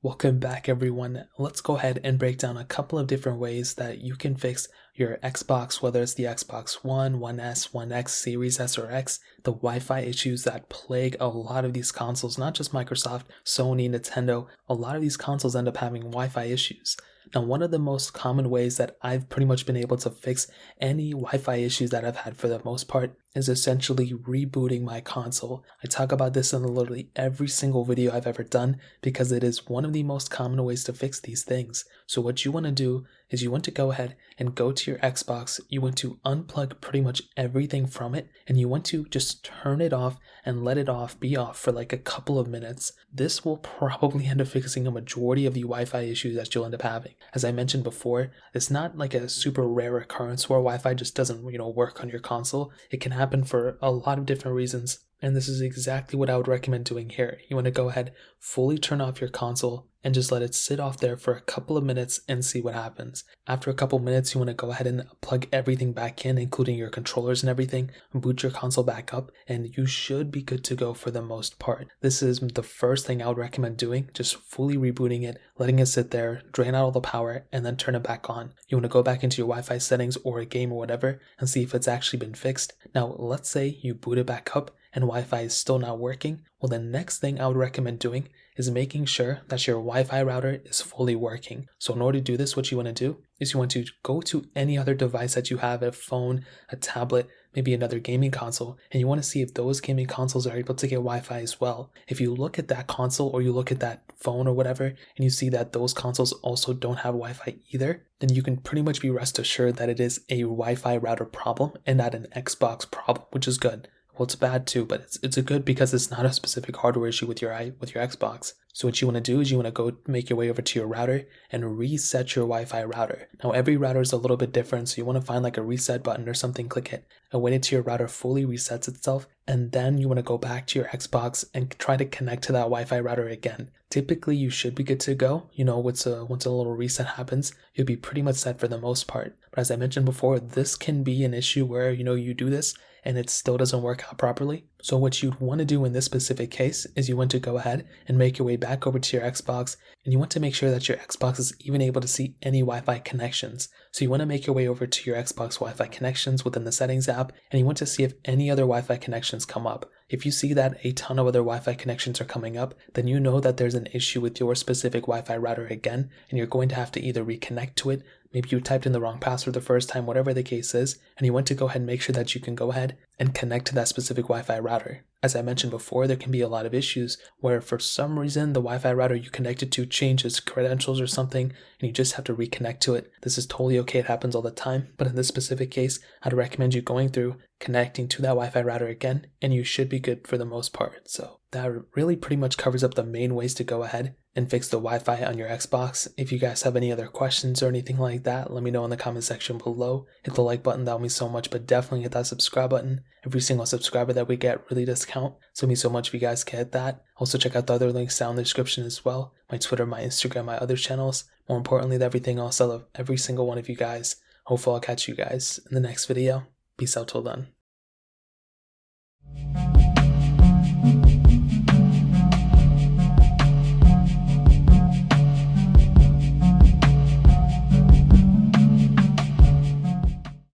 Welcome back everyone. Let's go ahead and break down a couple of different ways that you can fix your Xbox, whether it's the Xbox One, One S, One X, Series S or X, the Wi-Fi issues that plague a lot of these consoles, not just Microsoft, Sony, Nintendo. A lot of these consoles end up having Wi-Fi issues. Now, one of the most common ways that I've pretty much been able to fix any Wi-Fi issues that I've had for the most part is essentially rebooting my console. I talk about this in literally every single video I've ever done because it is one of the most common ways to fix these things. So what you want to do is you want to go ahead and go to your Xbox, you want to unplug pretty much everything from it, and you want to just turn it off and let it be off for like a couple of minutes. This will probably end up fixing a majority of the Wi-Fi issues that you'll end up having. As I mentioned before, it's not like a super rare occurrence where Wi-Fi just doesn't, work on your console. It can happen for a lot of different reasons. And this is exactly what I would recommend doing here. You want to go ahead, fully turn off your console and just let it sit off there for a couple of minutes and see what happens. After a couple of minutes, you want to go ahead and plug everything back in, including your controllers and everything, boot your console back up, and you should be good to go for the most part. This is the first thing I would recommend doing, just fully rebooting it, letting it sit there, drain out all the power, and then turn it back on. You want to go back into your Wi-Fi settings or a game or whatever and see if it's actually been fixed. Now, let's say you boot it back up and Wi-Fi is still not working. Well, the next thing I would recommend doing is making sure that your Wi-Fi router is fully working. So in order to do this, what you want to do is you want to go to any other device that you have, a phone, a tablet, maybe another gaming console, and you want to see if those gaming consoles are able to get Wi-Fi as well. If you look at that console or you look at that phone or whatever, and you see that those consoles also don't have Wi-Fi either, then you can pretty much be rest assured that it is a Wi-Fi router problem and not an Xbox problem, which is good. Well, it's bad too, but it's a good because it's not a specific hardware issue with your Xbox. So what you want to do is you want to go make your way over to your router and reset your Wi-Fi router. Now every router is a little bit different, so you want to find like a reset button or something, click it, and wait until your router fully resets itself, and then you want to go back to your Xbox and try to connect to that Wi-Fi router again. Typically you should be good to go. Once a little reset happens, you'll be pretty much set for the most part. But as I mentioned before, this can be an issue where you do this and it still doesn't work out properly. So what you'd want to do in this specific case is you want to go ahead and make your way back over to your Xbox, and you want to make sure that your Xbox is even able to see any Wi-Fi connections. So you want to make your way over to your Xbox Wi-Fi connections within the settings app, and you want to see if any other Wi-Fi connections come up. If you see that a ton of other Wi-Fi connections are coming up, then you know that there's an issue with your specific Wi-Fi router again, and you're going to have to either reconnect to it, maybe you typed in the wrong password the first time, whatever the case is, and you want to go ahead and make sure that you can go ahead and connect to that specific Wi-Fi router. As I mentioned before, there can be a lot of issues where for some reason the Wi-Fi router you connected to changes credentials or something, and you just have to reconnect to it. This is totally okay, it happens all the time, but in this specific case, I'd recommend you going through, connecting to that Wi-Fi router again, and you should be good for the most part. So that really pretty much covers up the main ways to go ahead and fix the Wi-Fi on your Xbox. If you guys have any other questions or anything like that, let me know in the comment section below. Hit the like button, that would mean so much, but definitely hit that subscribe button. Every single subscriber that we get really does count, so it means so much if you guys get that. Also check out the other links down in the description as well. My Twitter, my Instagram, my other channels. More importantly than everything else, I love every single one of you guys. Hopefully I'll catch you guys in the next video. Peace out till then.